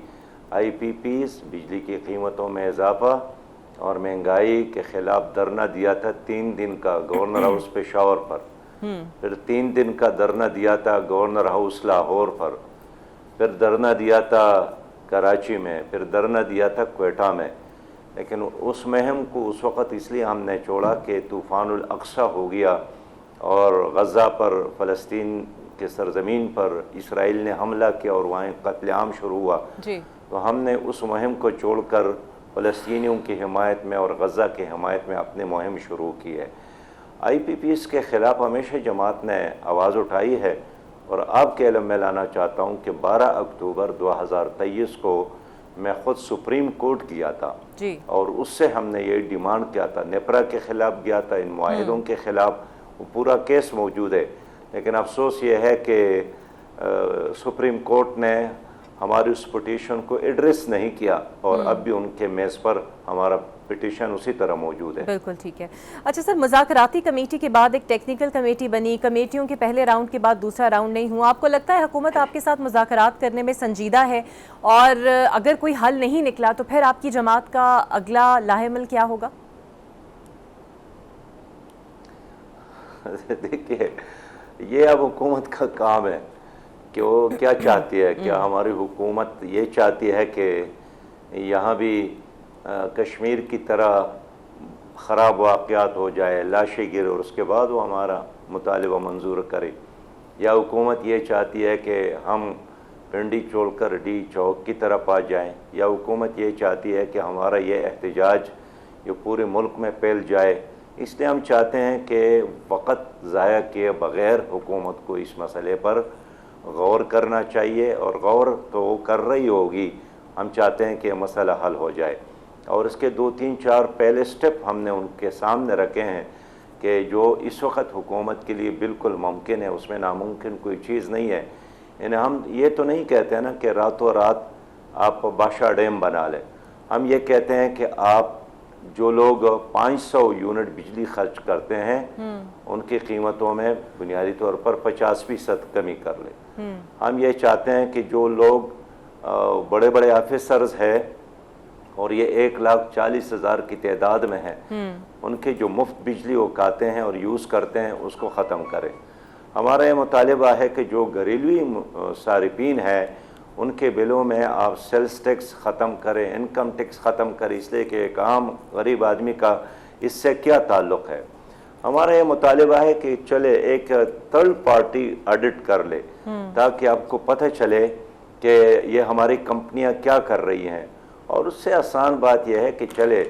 آئی پی پیز، بجلی کی قیمتوں میں اضافہ اور مہنگائی کے خلاف دھرنا دیا تھا 3 دن کا گورنر ہاؤس پشاور پر، پھر 3 دن کا دھرنا دیا تھا گورنر ہاؤس لاہور پر، پھر دھرنا دیا تھا کراچی میں، پھر دھرنا دیا تھا کوئٹہ میں۔ لیکن اس مہم کو اس وقت اس لیے ہم نے چھوڑا کہ طوفان الاقصی ہو گیا اور غزہ پر، فلسطین کے سرزمین پر اسرائیل نے حملہ کیا اور وہاں قتل عام شروع ہوا۔ تو ہم نے اس مہم کو چھوڑ کر فلسطینیوں کی حمایت میں اور غزہ کی حمایت میں اپنی مہم شروع کی ہے۔ آئی پی پیز کے خلاف ہمیشہ جماعت نے آواز اٹھائی ہے، اور آپ کے علم میں لانا چاہتا ہوں کہ 12 اکتوبر 2023 کو میں خود سپریم کورٹ گیا تھا، اور اس سے ہم نے یہ ڈیمانڈ کیا تھا، نیپرا کے خلاف گیا تھا، ان معاہدوں کے خلاف، وہ پورا کیس موجود ہے۔ لیکن افسوس یہ ہے کہ سپریم کورٹ نے ہماری اس پٹیشن کو ایڈریس نہیں کیا، اور اب بھی ان کے میز پر ہمارا پٹیشن اسی طرح موجود ہے۔ بالکل ٹھیک ہے۔ اچھا سر، مذاکراتی کمیٹی کے بعد ایک ٹیکنیکل کمیٹی بنی، کمیٹیوں کے پہلے راؤنڈ کے بعد دوسرا راؤنڈ نہیں ہوا، آپ کو لگتا ہے حکومت آپ کے ساتھ مذاکرات کرنے میں سنجیدہ ہے؟ اور اگر کوئی حل نہیں نکلا تو پھر آپ کی جماعت کا اگلا لاہ عمل کیا ہوگا؟ دیکھیے، یہ اب حکومت کا کام ہے کہ وہ کیا چاہتی ہے۔ کیا ہماری حکومت یہ چاہتی ہے کہ یہاں بھی کشمیر کی طرح خراب واقعات ہو جائے، لاشیں گرے، اور اس کے بعد وہ ہمارا مطالبہ منظور کرے؟ یا حکومت یہ چاہتی ہے کہ ہم پنڈی چھوڑ کر ڈی چوک کی طرف آ جائیں؟ یا حکومت یہ چاہتی ہے کہ ہمارا یہ احتجاج یہ پورے ملک میں پھیل جائے؟ اس لیے ہم چاہتے ہیں کہ وقت ضائع کیے بغیر حکومت کو اس مسئلے پر غور کرنا چاہیے، اور غور تو وہ کر رہی ہوگی۔ ہم چاہتے ہیں کہ یہ مسئلہ حل ہو جائے، اور اس کے 2 3 4 پہلے سٹیپ ہم نے ان کے سامنے رکھے ہیں کہ جو اس وقت حکومت کے لیے بالکل ممکن ہے، اس میں ناممکن کوئی چیز نہیں ہے۔ یعنی ہم یہ تو نہیں کہتے ہیں نا کہ راتوں رات آپ بادشاہ ڈیم بنا لیں۔ ہم یہ کہتے ہیں کہ آپ جو لوگ 500 یونٹ بجلی خرچ کرتے ہیں ان کی قیمتوں میں بنیادی طور پر 50% کمی کر لیں۔ ہم یہ چاہتے ہیں کہ جو لوگ بڑے بڑے آفیسرز ہیں اور یہ 1,40,000 کی تعداد میں ہیں، ان کے جو مفت بجلی وہ کھاتے ہیں اور یوز کرتے ہیں اس کو ختم کریں۔ ہمارا یہ مطالبہ ہے کہ جو گھریلوی صارفین ہیں ان کے بلوں میں آپ سیلز ٹیکس ختم کریں، انکم ٹیکس ختم کریں، اس لیے کہ ایک عام غریب آدمی کا اس سے کیا تعلق ہے۔ ہمارا یہ مطالبہ ہے کہ چلے ایک تھرڈ پارٹی آڈٹ کر لے تاکہ آپ کو پتہ چلے کہ یہ ہماری کمپنیاں کیا کر رہی ہیں۔ اور اس سے آسان بات یہ ہے کہ چلے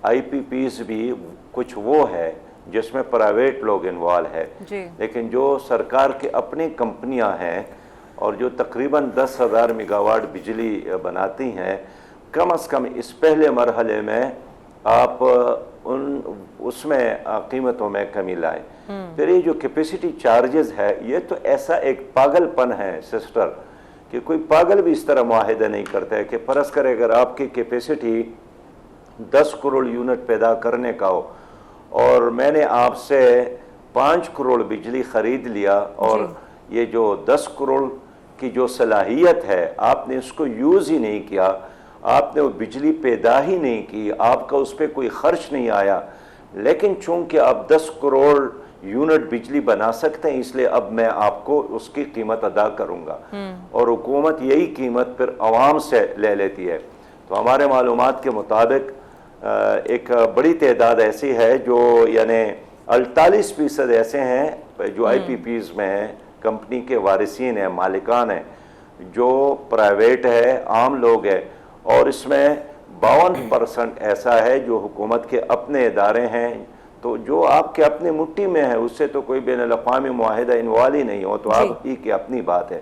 آئی پی پیز بھی کچھ وہ ہے جس میں پرائیویٹ لوگ انوالو ہے، لیکن جو سرکار کی اپنی کمپنیاں ہیں اور جو تقریباً 10,000 میگا واٹ بجلی بناتی ہیں، کم از کم اس پہلے مرحلے میں آپ اس میں قیمتوں میں کمی لائیں۔ پھر یہ جو کیپیسٹی چارجز ہے، یہ تو ایسا ایک پاگل پن ہے سسٹر کہ کوئی پاگل بھی اس طرح معاہدہ نہیں کرتا ہے کہ فرض کرے اگر آپ کی کیپیسٹی 10 کروڑ یونٹ پیدا کرنے کا ہو اور میں نے آپ سے 5 کروڑ بجلی خرید لیا، اور یہ جو 10 کروڑ کی جو صلاحیت ہے آپ نے اس کو یوز ہی نہیں کیا، آپ نے وہ بجلی پیدا ہی نہیں کی، آپ کا اس پہ کوئی خرچ نہیں آیا، لیکن چونکہ آپ 10 کروڑ یونٹ بجلی بنا سکتے ہیں اس لیے اب میں آپ کو اس کی قیمت ادا کروں گا، اور حکومت یہی قیمت پھر عوام سے لے لیتی ہے۔ تو ہمارے معلومات کے مطابق ایک بڑی تعداد ایسی ہے جو یعنی 48% ایسے ہیں جو آئی پی پیز میں ہیں، کمپنی کے وارثین ہیں، مالکان ہیں، جو پرائیویٹ ہے، عام لوگ ہیں، اور اس میں 52% ایسا ہے جو حکومت کے اپنے ادارے ہیں، تو جو آپ کے اپنی مٹھی میں ہے اس سے تو کوئی بین الاقوامی معاہدہ انوالو ہی نہیں ہو، تو آپ ہی کی اپنی بات ہے۔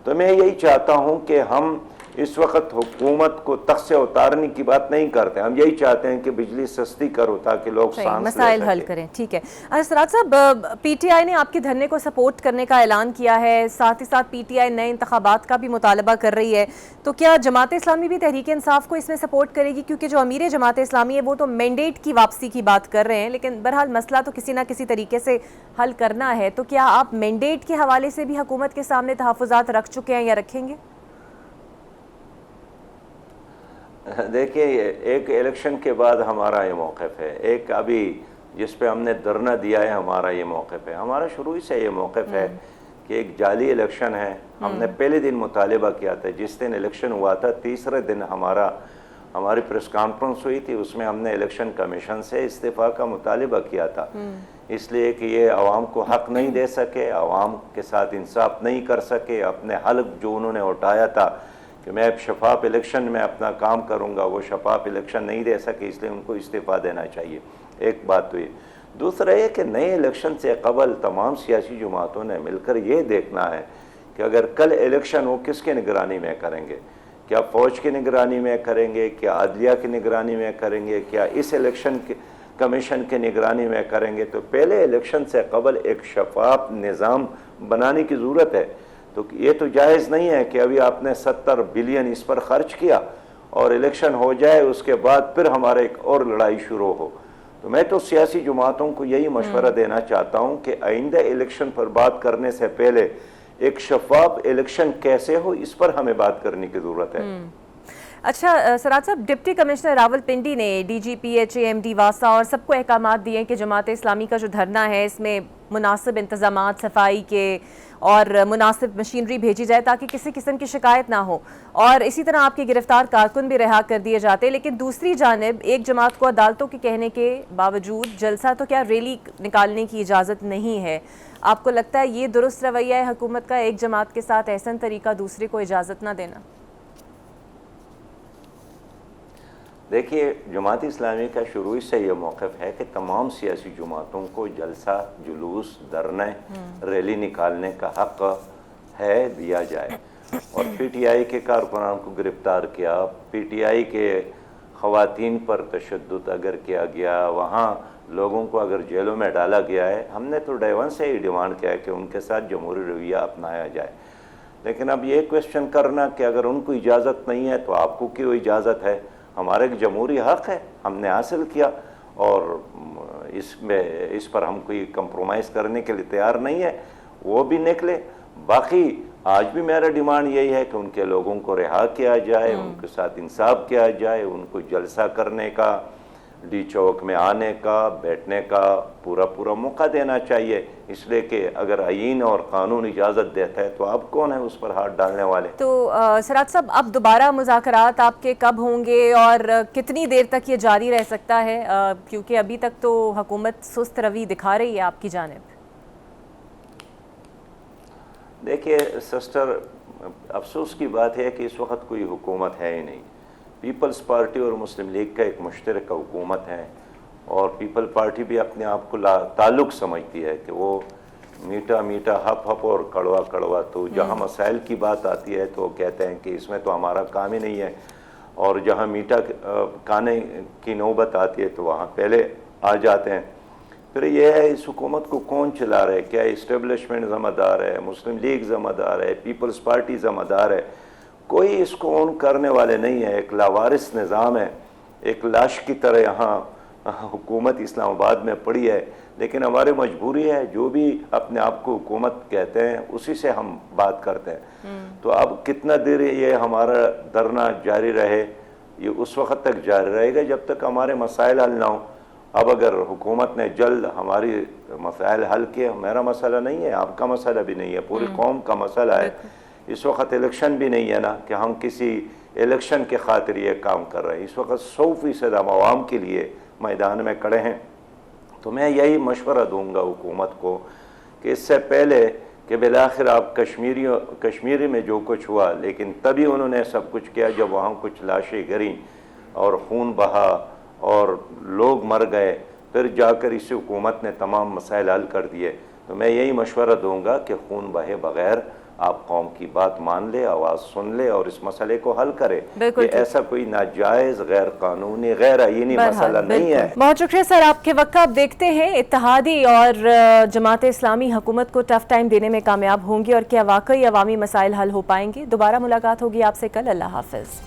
تو میں یہی چاہتا ہوں کہ ہم اس وقت حکومت کو تخت سے اتارنے کی بات نہیں کرتے، ہم یہی چاہتے ہیں کہ بجلی سستی کرو تاکہ لوگ سانس مسائل حل کریں۔ ٹھیک ہے سراج صاحب، پی ٹی آئی نے آپ کے دھرنے کو سپورٹ کرنے کا اعلان کیا ہے، ساتھ ہی ساتھ پی ٹی آئی نئے انتخابات کا بھی مطالبہ کر رہی ہے، تو کیا جماعت اسلامی بھی تحریک انصاف کو اس میں سپورٹ کرے گی؟ کیونکہ جو امیر جماعت اسلامی ہے وہ تو مینڈیٹ کی واپسی کی بات کر رہے ہیں، لیکن بہرحال مسئلہ تو کسی نہ کسی طریقے سے حل کرنا ہے، تو کیا آپ مینڈیٹ کے حوالے سے بھی حکومت کے سامنے تحفظات رکھ چکے ہیں یا رکھیں گے؟ دیکھیے، ایک الیکشن کے بعد ہمارا یہ موقف ہے، ایک ابھی جس پہ ہم نے دھرنا دیا ہے ہمارا یہ موقف ہے، ہمارا شروع سے یہ موقف ہے کہ ایک جعلی الیکشن ہے۔ ہم نے پہلے دن مطالبہ کیا تھا، جس دن الیکشن ہوا تھا تیسرے دن ہماری پریس کانفرنس ہوئی تھی، اس میں ہم نے الیکشن کمیشن سے استعفیٰ کا مطالبہ کیا تھا، اس لیے کہ یہ عوام کو حق نہیں دے سکے، عوام کے ساتھ انصاف نہیں کر سکے، اپنے حلف جو انہوں نے اٹھایا تھا کہ میں شفاف الیکشن میں اپنا کام کروں گا، وہ شفاف الیکشن نہیں دے سکے، اس لیے ان کو استعفیٰ دینا چاہیے۔ ایک بات تو یہ، دوسرا یہ کہ نئے الیکشن سے قبل تمام سیاسی جماعتوں نے مل کر یہ دیکھنا ہے کہ اگر کل الیکشن ہو کس کے نگرانی میں کریں گے، کیا فوج کی نگرانی میں کریں گے، کیا عدلیہ کی نگرانی میں کریں گے، کیا اس الیکشن کمیشن کی نگرانی میں کریں گے۔ تو پہلے الیکشن سے قبل ایک شفاف نظام بنانے کی ضرورت ہے۔ تو یہ تو جائز نہیں ہے کہ ابھی آپ نے 70 بلین اس پر خرچ کیا اور الیکشن ہو جائے، اس کے بعد پھر ہمارا ایک اور لڑائی شروع ہو۔ تو میں تو سیاسی جماعتوں کو یہی مشورہ دینا چاہتا ہوں کہ آئندہ الیکشن پر بات کرنے سے پہلے ایک شفاف الیکشن کیسے ہو، اس پر ہمیں بات کرنے کی ضرورت ہے۔ اچھا سراج صاحب، ڈپٹی کمشنر راول پنڈی نے D G P H A M D واسا اور سب کو احکامات دیے کہ جماعت اسلامی کا جو دھرنا ہے اس میں مناسب انتظامات صفائی کے اور مناسب مشینری بھیجی جائے تاکہ کسی قسم کی شکایت نہ ہو، اور اسی طرح آپ کے گرفتار کارکن بھی رہا کر دیے جاتے۔ لیکن دوسری جانب ایک جماعت کو عدالتوں کے کہنے کے باوجود جلسہ تو کیا ریلی نکالنے کی اجازت نہیں ہے۔ آپ کو لگتا ہے یہ درست رویہ ہے حکومت کا، ایک جماعت کے ساتھ احسن طریقہ دوسرے کو اجازت نہ دینا؟ دیکھیے، جماعت اسلامی کا شروع سے یہ موقف ہے کہ تمام سیاسی جماعتوں کو جلسہ، جلوس، دھرنے، ریلی نکالنے کا حق ہے، دیا جائے۔ اور پی ٹی آئی کے کارکنان کو گرفتار کیا، پی ٹی آئی کے خواتین پر تشدد اگر کیا گیا، وہاں لوگوں کو اگر جیلوں میں ڈالا گیا ہے، ہم نے تو ڈے ون سے ہی ڈیمانڈ کیا ہے کہ ان کے ساتھ جمہوری رویہ اپنایا جائے۔ لیکن اب یہ کویسچن کرنا کہ اگر ان کو اجازت نہیں ہے تو آپ کو کیوں اجازت ہے؟ ہمارا ایک جمہوری حق ہے، ہم نے حاصل کیا، اور اس پر ہم کوئی کمپرومائز کرنے کے لیے تیار نہیں ہے، وہ بھی نکلے۔ باقی آج بھی میرا ڈیمانڈ یہی ہے کہ ان کے لوگوں کو رہا کیا جائے، ان کے ساتھ انصاف کیا جائے، ان کو جلسہ کرنے کا، ڈی چوک میں آنے کا، بیٹھنے کا پورا موقع دینا چاہیے، اس لیے کہ اگر آئین اور قانون اجازت دیتا ہے تو آپ کون ہیں اس پر ہاتھ ڈالنے والے؟ تو سراج صاحب، اب دوبارہ مذاکرات آپ کے کب ہوں گے اور کتنی دیر تک یہ جاری رہ سکتا ہے؟ کیونکہ ابھی تک تو حکومت سست روی دکھا رہی ہے آپ کی جانب۔ دیکھیے سسٹر، افسوس کی بات ہے کہ اس وقت کوئی حکومت ہے ہی نہیں۔ پیپلز پارٹی اور مسلم لیگ کا ایک مشترکہ حکومت ہے، اور پیپل پارٹی بھی اپنے آپ کو تعلق سمجھتی ہے کہ وہ میٹھا میٹھا ہپ ہپ اور کڑوا کڑوا، تو جہاں مسائل کی بات آتی ہے تو وہ کہتے ہیں کہ اس میں تو ہمارا کام ہی نہیں ہے، اور جہاں میٹھا کھانے کی نوبت آتی ہے تو وہاں پہلے آ جاتے ہیں۔ پھر یہ ہے اس حکومت کو کون چلا رہا ہے؟ کیا اسٹیبلشمنٹ ذمہ دار ہے، مسلم لیگ ذمہ دار ہے، پیپلز پارٹی ذمہ دار ہے؟ کوئی اس کو اون کرنے والے نہیں ہے، ایک لاوارث نظام ہے، ایک لاش کی طرح یہاں حکومت اسلام آباد میں پڑی ہے۔ لیکن ہماری مجبوری ہے، جو بھی اپنے آپ کو حکومت کہتے ہیں اسی سے ہم بات کرتے ہیں۔ تو اب کتنا دیر یہ ہمارا دھرنا جاری رہے؟ یہ اس وقت تک جاری رہے گا جب تک ہمارے مسائل حل نہ ہوں۔ اب اگر حکومت نے جلد ہماری مسائل حل کیے، میرا مسئلہ نہیں ہے، آپ کا مسئلہ بھی نہیں ہے، پوری قوم کا مسئلہ ہے۔ اس وقت الیکشن بھی نہیں ہے نا کہ ہم کسی الیکشن کے خاطر یہ کام کر رہے ہیں، اس وقت 100% ہم عوام کے لیے میدان میں کھڑے ہیں۔ تو میں یہی مشورہ دوں گا حکومت کو کہ اس سے پہلے کہ بالآخر آپ کشمیری میں جو کچھ ہوا، لیکن تبھی انہوں نے سب کچھ کیا جب وہاں کچھ لاشیں گریں اور خون بہا اور لوگ مر گئے، پھر جا کر اس حکومت نے تمام مسائل حل کر دیے. تو میں یہی مشورہ دوں گا کہ خون بہے بغیر آپ قوم کی بات مان لے, آواز سن لے اور اس مسئلے کو حل کرے. یہ ایسا کوئی ناجائز, غیر قانونی, غیر آئینی مسئلہ نہیں ہے. بہت شکریہ سر آپ کے وقت. آپ دیکھتے ہیں اتحادی اور جماعت اسلامی حکومت کو ٹف ٹائم دینے میں کامیاب ہوں گی, اور کیا واقعی عوامی مسائل حل ہو پائیں گے؟ دوبارہ ملاقات ہوگی آپ سے کل. اللہ حافظ.